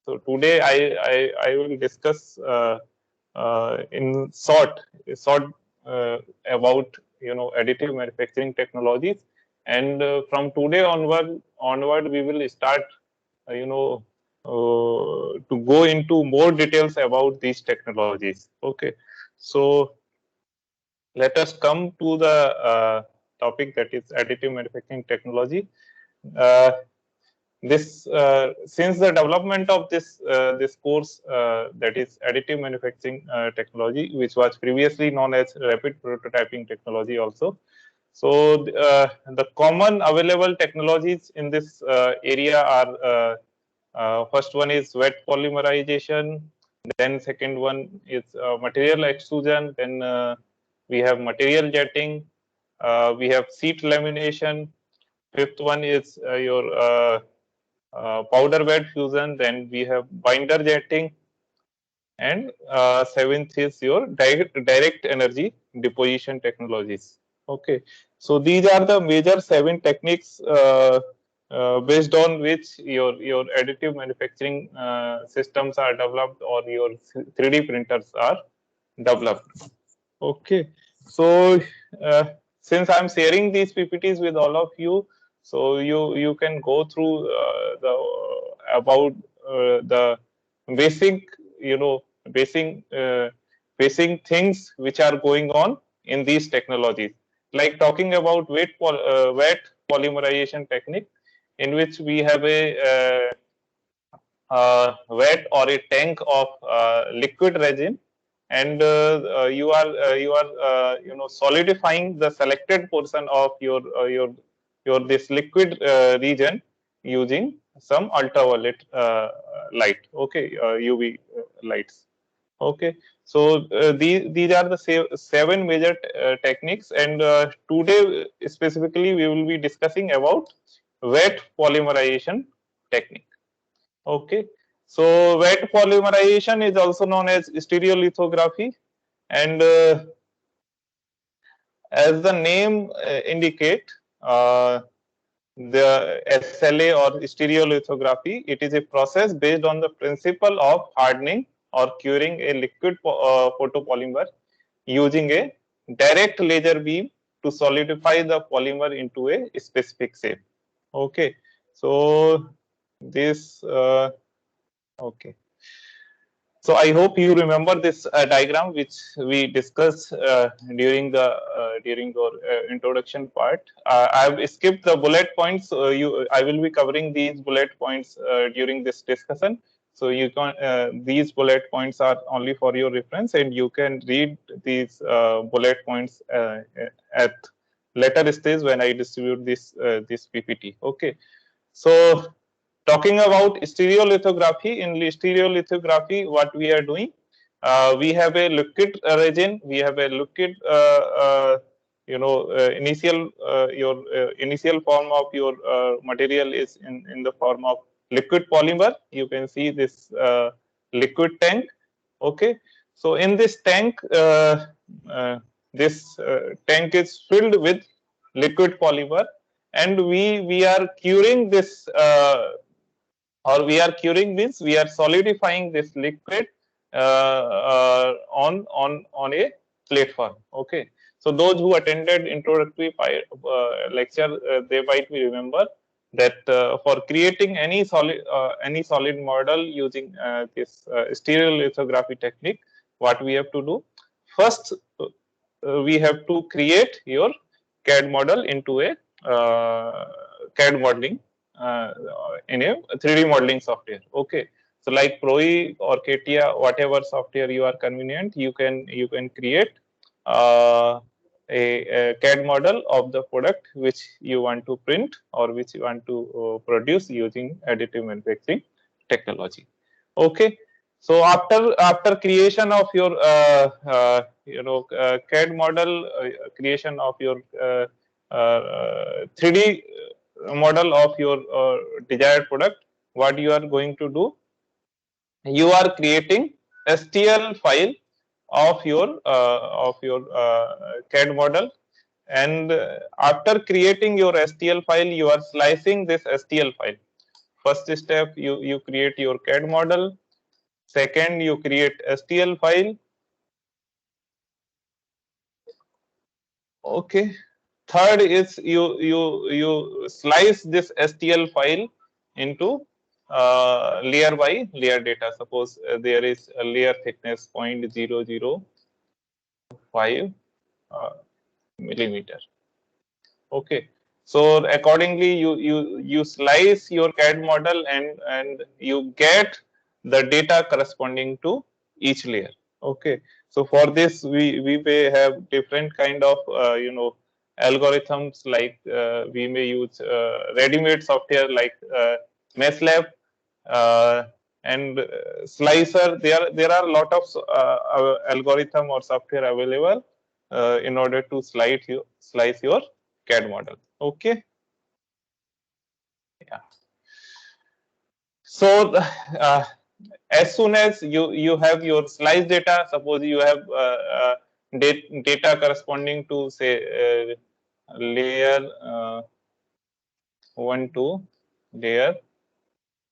So today I will discuss in short about additive manufacturing technologies, and from today onward we will start to go into more details about these technologies. Okay, so let us come to the topic, that is additive manufacturing technology. Uh, since the development of this course, that is additive manufacturing technology, which was previously known as rapid prototyping technology also. So the common available technologies in this area are first one is wet polymerization, then second one is material extrusion, then we have material jetting, we have sheet lamination, fifth one is your powder bed fusion, then we have binder jetting, and seventh is your direct energy deposition technologies. Okay, so these are the major 7 techniques based on which your additive manufacturing systems are developed, or your 3D printers are developed. Okay, so uh, since I'm sharing these PPTs with all of you, so you can go through the about the basic basic basic things which are going on in these technologies, like talking about wet polymerization technique, in which we have a wet or a tank of liquid resin, and you are solidifying the selected portion of your this liquid region using some ultraviolet light. Okay, UV lights. Okay, so these are the 7 major techniques, and today specifically we will be discussing about wet polymerization technique. Okay, so wet polymerization is also known as stereolithography, and as the name indicate, the SLA or stereolithography, it is a process based on the principle of hardening or curing a liquid photopolymer using a direct laser beam to solidify the polymer into a specific shape. Okay, so this okay. So I hope you remember this diagram which we discussed during our introduction part. I've skipped the bullet points. I will be covering these bullet points during this discussion. So you can these bullet points are only for your reference, and you can read these bullet points at later stage when I distribute this PPT. Okay. So talking about stereolithography, in stereolithography, what we are doing, we have a liquid resin, we have a liquid, initial your initial form of your material is in the form of liquid polymer. You can see this liquid tank. Okay, so in this tank, this tank is filled with liquid polymer, and we are curing this or we are curing means we are solidifying this liquid on a platform. Okay, so those who attended introductory lecture, they might be remember that for creating any solid model using this stereolithography technique, what we have to do first, we have to create your CAD model into a CAD modeling in a 3D modeling software. Okay, so like Proe or Katia, whatever software you are convenient, you can create a CAD model of the product which you want to print or which you want to produce using additive manufacturing technology. Okay, so after creation of your CAD model, creation of your 3D model of your desired product, what you are going to do, you are creating STL file of your CAD model, and after creating your STL file, you are slicing this STL file. first step, you create your CAD model. Second, you create STL file. Okay. Third is you slice this STL file into layer by layer data. Suppose there is a layer thickness 0.005 millimeter. Okay. So accordingly, you slice your CAD model and you get the data corresponding to each layer. Okay. So for this, we may have different kind of algorithms, like we may use ready-made software like MeshLab uh, and Slicer. There are a lot of algorithm or software available in order to slice your CAD model. Okay. Yeah. So as soon as you have your slice data, suppose you have data corresponding to, say, layer 1 to layer,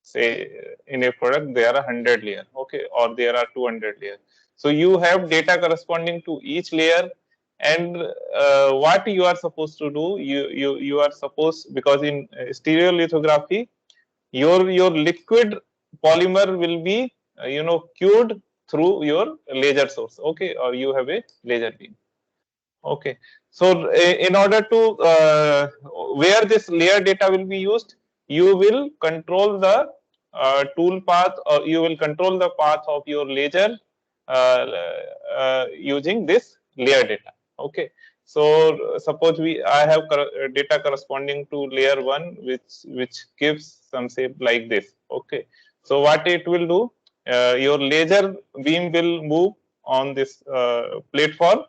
say, in a product there are 100 layer, okay, or there are 200 layer. So you have data corresponding to each layer, and what you are supposed to do, you are supposed, because in stereolithography, your liquid polymer will be cured through your laser source, okay, or you have a laser beam. Okay. So in order to where this layer data will be used, you will control the tool path, or you will control the path of your laser using this layer data. Okay. So suppose I have data corresponding to layer 1, which gives some shape like this. Okay. So what it will do, your laser beam will move on this platform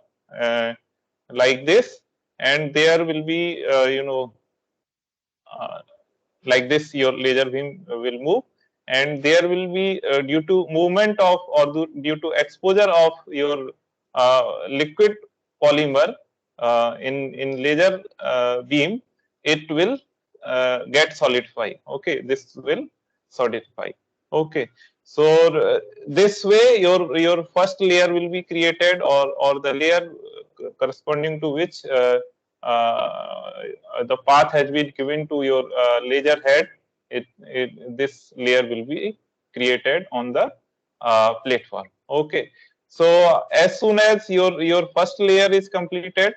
like this, and there will be uh, like this, your laser beam will move, and there will be due to movement of, or due to exposure of your liquid polymer in laser beam, it will get solidify. Okay, this will solidify. Okay. So this way your first layer will be created, or the layer corresponding to which the path has been given to your laser head. This layer will be created on the platform. Okay. So as soon as your first layer is completed,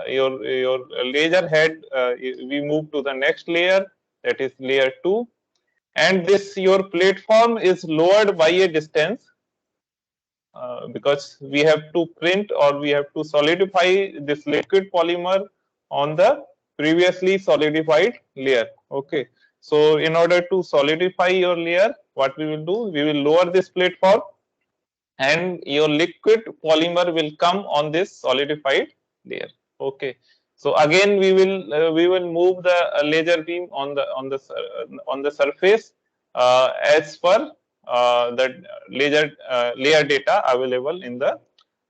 your laser head, we move to the next layer, that is layer 2, and this your platform is lowered by a distance, because we have to print, or we have to solidify this liquid polymer on the previously solidified layer. Okay. So in order to solidify your layer, what we will do, we will lower this platform, and your liquid polymer will come on this solidified layer. Okay. So again we will move the laser beam on the surface as per the layer data available in the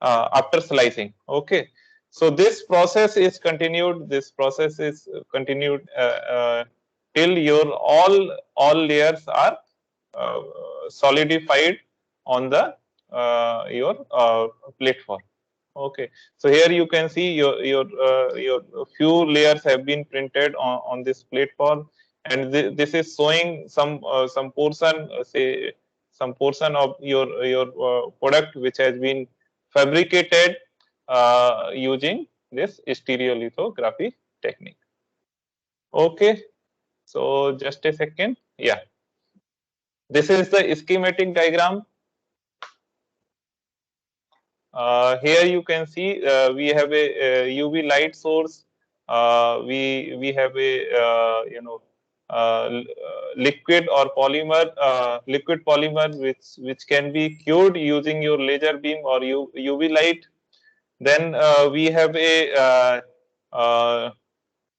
after slicing. Okay. So this process is continued. This process is continued till your all layers are solidified on the your platform. Okay. So here you can see your few layers have been printed on this platform, and this is showing some portion, say some portion of your product which has been fabricated using this stereolithography technique. Okay. So just a second. Yeah. This is the schematic diagram. Here you can see we have a UV light source. We have a liquid or liquid polymer which can be cured using your laser beam or UV light. Then we have a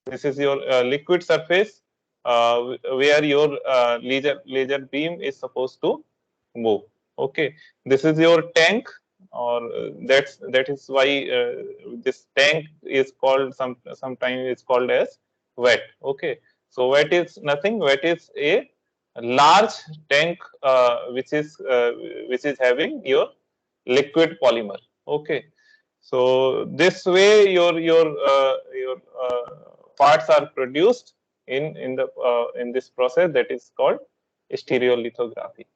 this is your liquid surface where your laser beam is supposed to move. Okay, this is your tank, or that is why this tank is called, sometimes it's called as wet. Okay, so wet is nothing. Wet is a large tank which is having your liquid polymer. Okay, so this way your parts are produced in this process that is called stereolithography.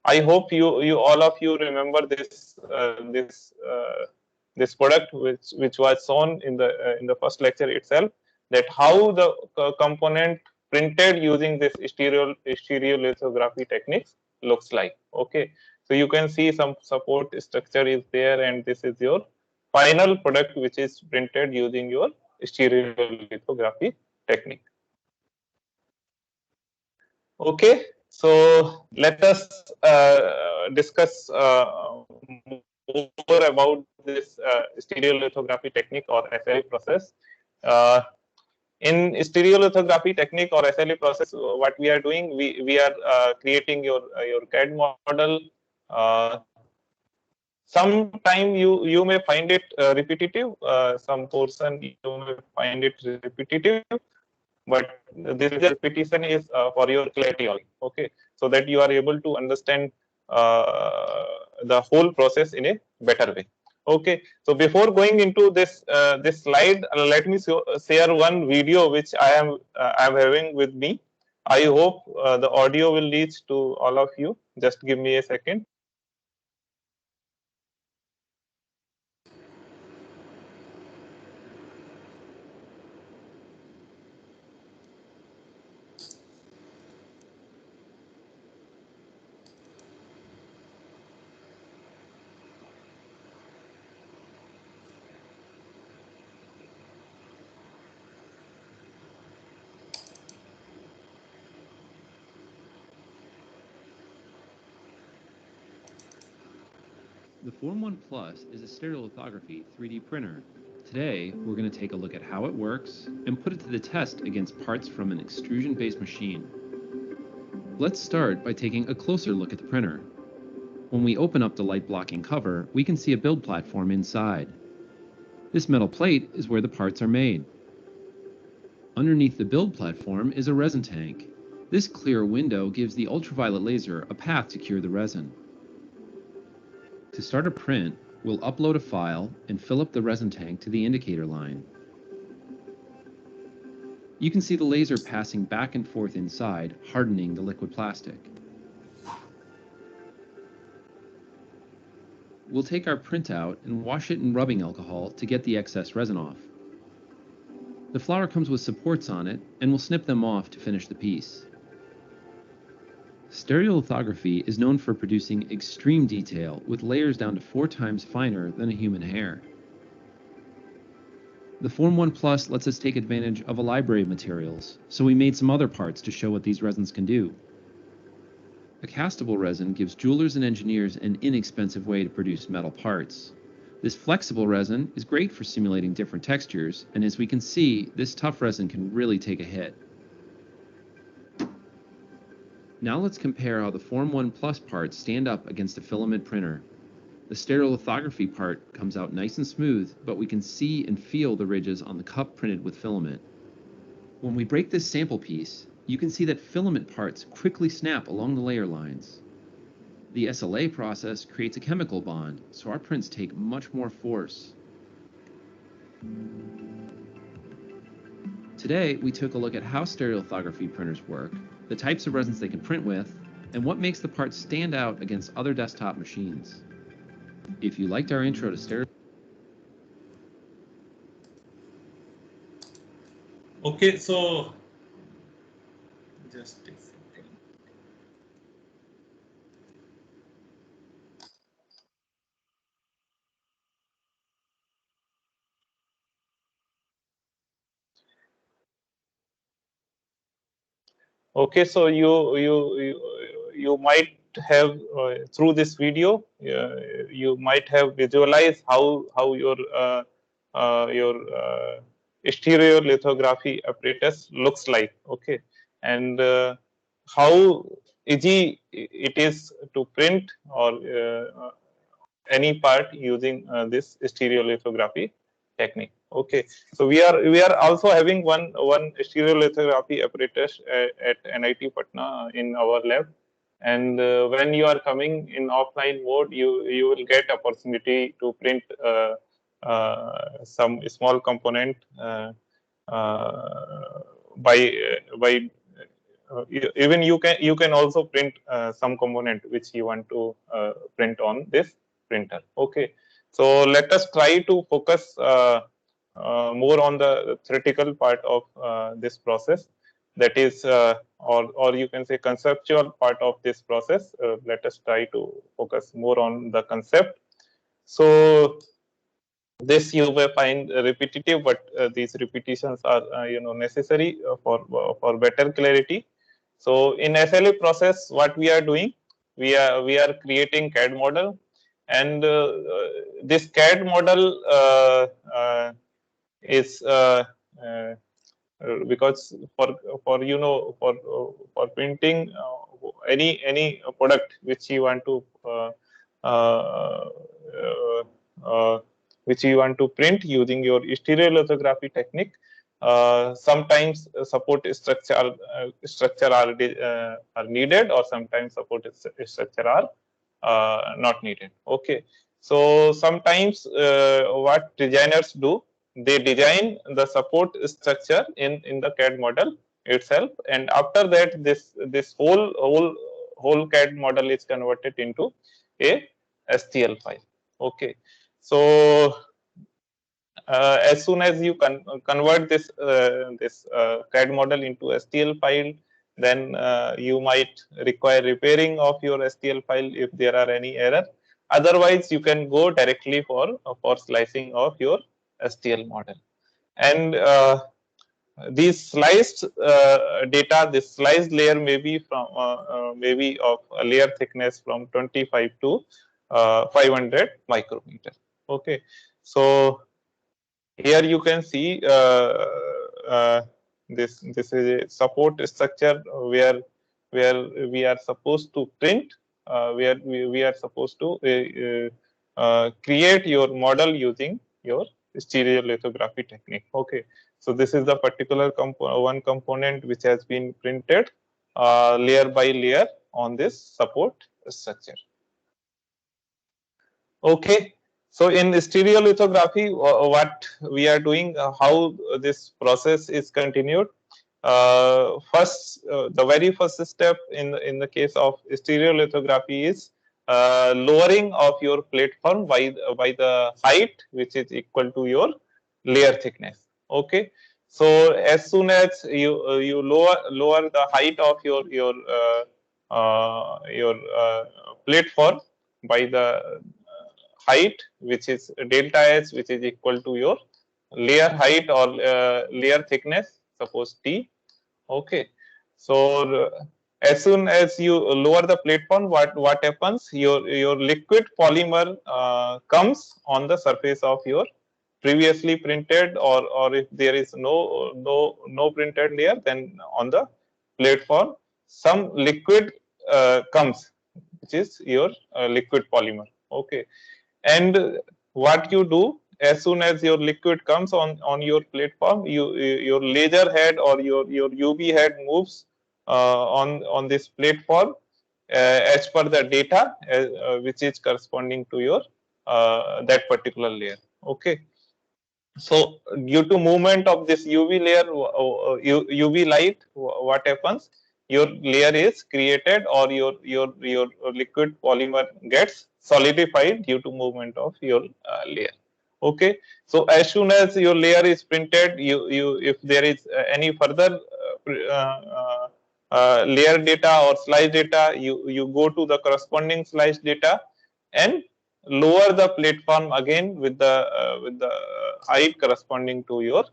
I hope you all of you remember this product which was shown in the first lecture itself, that how the component printed using this stereolithography techniques looks like. Okay, so you can see some support structure is there, and this is your final product which is printed using your stereolithography technique. Okay, so let us discuss more about this stereolithography technique or SLA process. Uh, in stereolithography technique or SLA process, what we are doing, we are creating your CAD model. Sometime you may find it repetitive. Some portion you may find it repetitive, but this repetition is for your clarity only. Okay, so that you are able to understand the whole process in a better way. Okay, so before going into this slide, let me share one video which I am having with me. I hope the audio will reach to all of you. Just give me a second. The Form 1 Plus is a stereolithography 3D printer. Today, we're going to take a look at how it works and put it to the test against parts from an extrusion-based machine. Let's start by taking a closer look at the printer. When we open up the light-blocking cover, we can see a build platform inside. This metal plate is where the parts are made. Underneath the build platform is a resin tank. This clear window gives the ultraviolet laser a path to cure the resin. To start a print, we'll upload a file and fill up the resin tank to the indicator line. You can see the laser passing back and forth inside, hardening the liquid plastic. We'll take our printout and wash it in rubbing alcohol to get the excess resin off. The flower comes with supports on it, and we'll snip them off to finish the piece. Stereolithography is known for producing extreme detail with layers down to 4 times finer than a human hair. The Form 1 Plus lets us take advantage of a library of materials, so we made some other parts to show what these resins can do. A castable resin gives jewelers and engineers an inexpensive way to produce metal parts. This flexible resin is great for simulating different textures, and as we can see, this tough resin can really take a hit. Now let's compare how the Form 1 Plus parts stand up against a filament printer. The stereolithography part comes out nice and smooth, but we can see and feel the ridges on the cup printed with filament. When we break this sample piece, you can see that filament parts quickly snap along the layer lines. The SLA process creates a chemical bond, so our prints take much more force. Today, we took a look at how stereolithography printers work, the types of resins they can print with, and what makes the parts stand out against other desktop machines. If you liked our intro to stereo... Okay, so just a second. Okay, so you might have through this video, you might have visualized how your stereolithography apparatus looks like. Okay, and how easy it is to print or any part using this stereolithography technique. Okay, so we are also having one stereolithography apparatus at NIT Patna in our lab, and when you are coming in offline mode, you will get opportunity to print some small component by even you can also print some component which you want to print on this printer. Okay, so let us try to focus more on the theoretical part of this process, that is or you can say conceptual part of this process. Let us try to focus more on the concept. So this you may find repetitive, but these repetitions are necessary for better clarity. So in SLA process, what we are doing, we are creating CAD model, and this CAD model is uh, because for printing any product which you want to uh, uh, uh, which you want to print using your stereolithography technique, sometimes support structure are needed, or sometimes support structure are not needed. Okay, so sometimes what designers do, they design the support structure in the CAD model itself, and after that this whole CAD model is converted into a STL file. Okay, so as soon as you convert this CAD model into STL file, then you might require repairing of your STL file if there are any error. Otherwise, you can go directly for slicing of your STL model. And these sliced data, this sliced layer may be from maybe of a layer thickness from 25 to 500 micrometer. Okay, so here you can see uh, this is a support structure where we are supposed to print, where we are supposed to create your model using your stereolithography technique. Okay, so this is the particular one component which has been printed layer by layer on this support structure. Okay, so in stereolithography, what we are doing, how this process is continued. First, the very first step in the case of stereolithography is lowering of your platform by the height which is equal to your layer thickness. Okay, so as soon as you lower the height of your platform by the height which is delta h, which is equal to your layer height or layer thickness, suppose t. Okay, so as soon as you lower the platform, what happens, your liquid polymer comes on the surface of your previously printed, or if there is no printed layer, then on the platform some liquid comes, which is your liquid polymer. Okay, and what you do, as soon as your liquid comes on your platform, your laser head or your UV head moves on this platform as per the data which is corresponding to your that particular layer. Okay, so due to movement of this UV layer, UV light, what happens? Your layer is created, or your liquid polymer gets solidified due to movement of your layer. Okay, so as soon as your layer is printed, you if there is any further layer data or slice data, you go to the corresponding slice data and lower the platform again with the height corresponding to your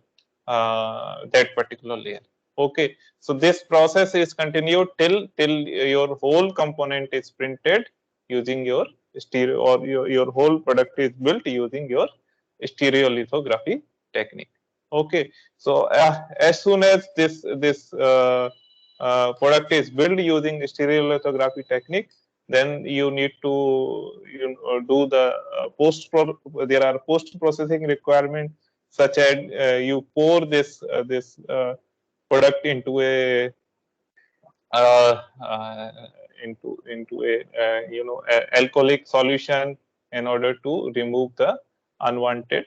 that particular layer. Okay, so this process is continued till your whole component is printed using your stereo, or your whole product is built using your stereolithography technique. Okay, so as soon as this product is built using stereolithography technique, then you need to do the there are post processing requirement, such as you pour this product into a uh, uh, into a alcoholic solution in order to remove the unwanted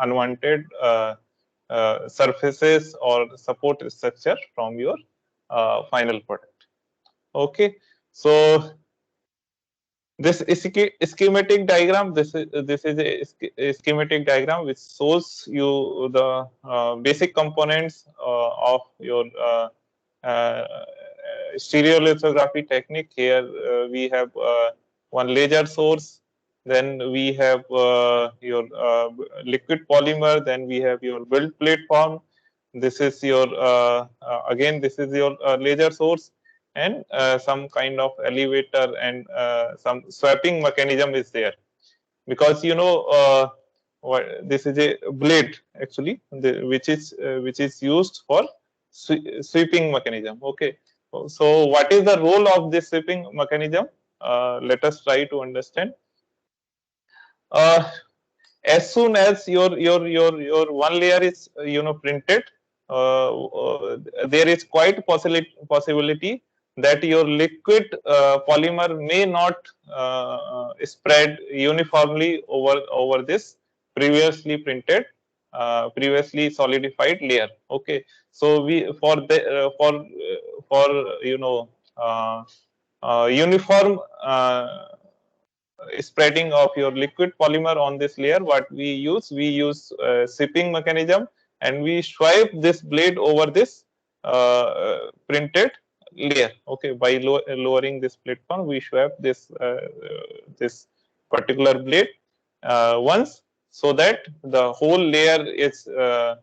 unwanted surfaces or support structure from your final product. Okay, so this schematic diagram, this is a schematic diagram which shows you the basic components of your uh, stereolithography technique. Here we have one laser source, then we have your liquid polymer, then we have your build platform. This is your again this is your laser source, and some kind of elevator and some swapping mechanism is there, because this is a blade actually, which is used for sweeping mechanism. Okay, so what is the role of this sweeping mechanism? Let us try to understand. uh, as soon as your one layer is printed, there is quite possibility that your liquid polymer may not spread uniformly over this previously printed, previously solidified layer. Okay, so we for uh, uniform spreading of your liquid polymer on this layer, what we use shipping mechanism, and we swipe this blade over this printed layer. Okay, by lowering this platform, we swipe this particular blade once, so that the whole layer is the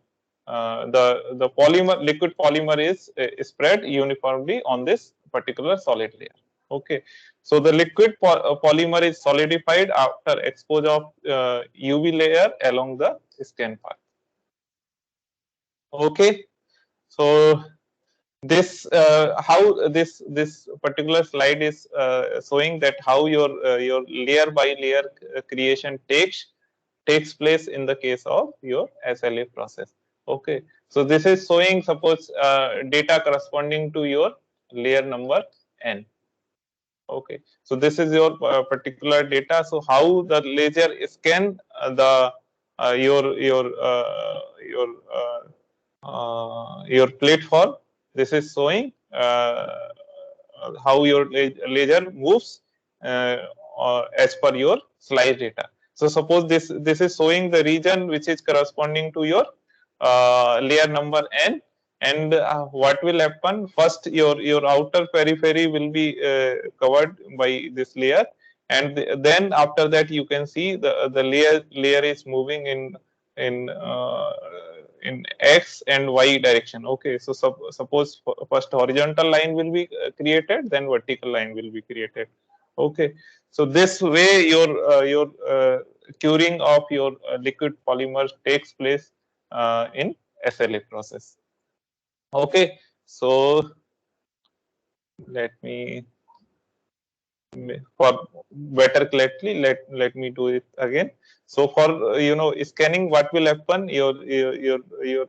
polymer liquid polymer is spread uniformly on this particular solid layer. Okay, so the liquid polymer is solidified after exposure of UV layer along the scan path. Okay, so this how this particular slide is showing that how your layer by layer creation takes place in the case of your SLA process. Okay, so this is showing, suppose data corresponding to your layer number n. Okay, so this is your particular data. So how the laser scan the your platform. This is showing how your laser moves as per your slice data. So suppose this is showing the region which is corresponding to your layer number n, and what will happen? First, your outer periphery will be covered by this layer, and then after that you can see the layer is moving in in x and y direction. Okay, so suppose first horizontal line will be created, then vertical line will be created. Okay, so this way your curing of your liquid polymer takes place in SLA process. Okay, so let me, for better clarity, let me do it again. So for scanning, what will happen? Your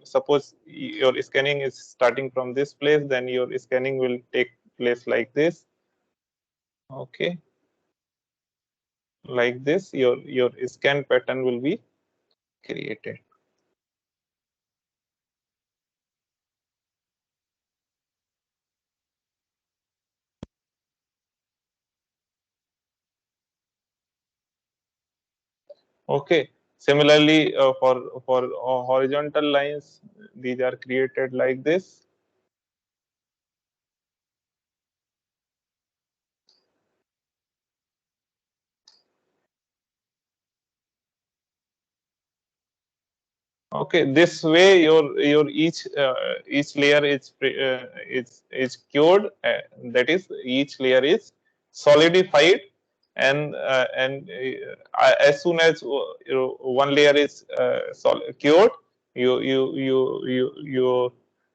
suppose your scanning is starting from this place, then your scanning will take place like this. Okay, like this, your scan pattern will be created. Okay, similarly for horizontal lines, these are created like this. Okay, this way your each layer is cured. That is, each layer is solidified, and as soon as one layer is cured, you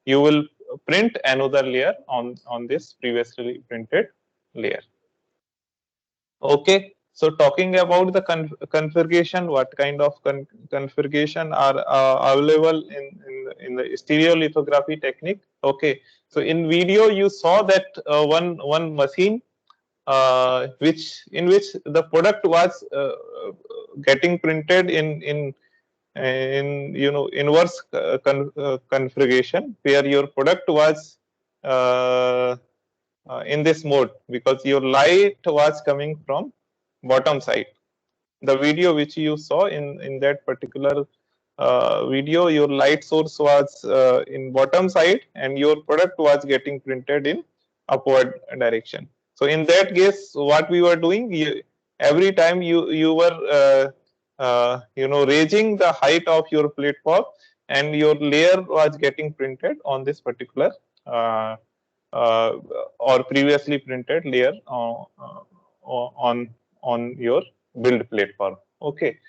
will print another layer on this previously printed layer. Okay, So talking about the configuration, what kind of configuration are available in the stereolithography technique? Okay, so in video you saw that one machine which in which the product was getting printed in inverse configuration, where your product was uh, in this mode because your light was coming from bottom side. The video which you saw in that particular video, your light source was in bottom side and your product was getting printed in upward direction. So in that case, what we were doing, every time you were raising the height of your platform, and your layer was getting printed on this particular uh, uh, or previously printed layer on your build platform. Okay,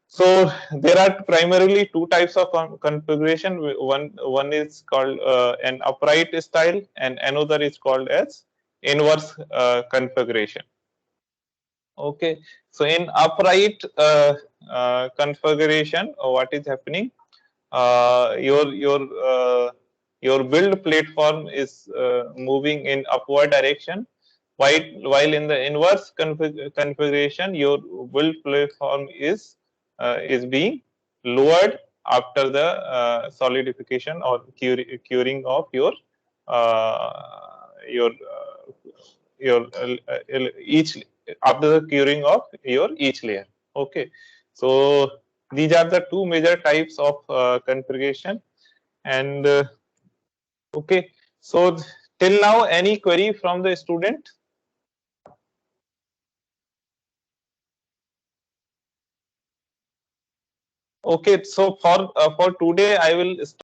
so there are primarily two types of configuration. One is called an upright style, and another is called as inverse configuration. Okay, so in upright configuration, what is happening? Uh, your your uh, your build platform is moving in upward direction, while in the inverse configuration, your build platform is being lowered after the solidification or curing of your each after the curing of your each layer. Okay, so these are the two major types of configuration. And okay, so till now, any query from the student? Okay, so for today, I will stop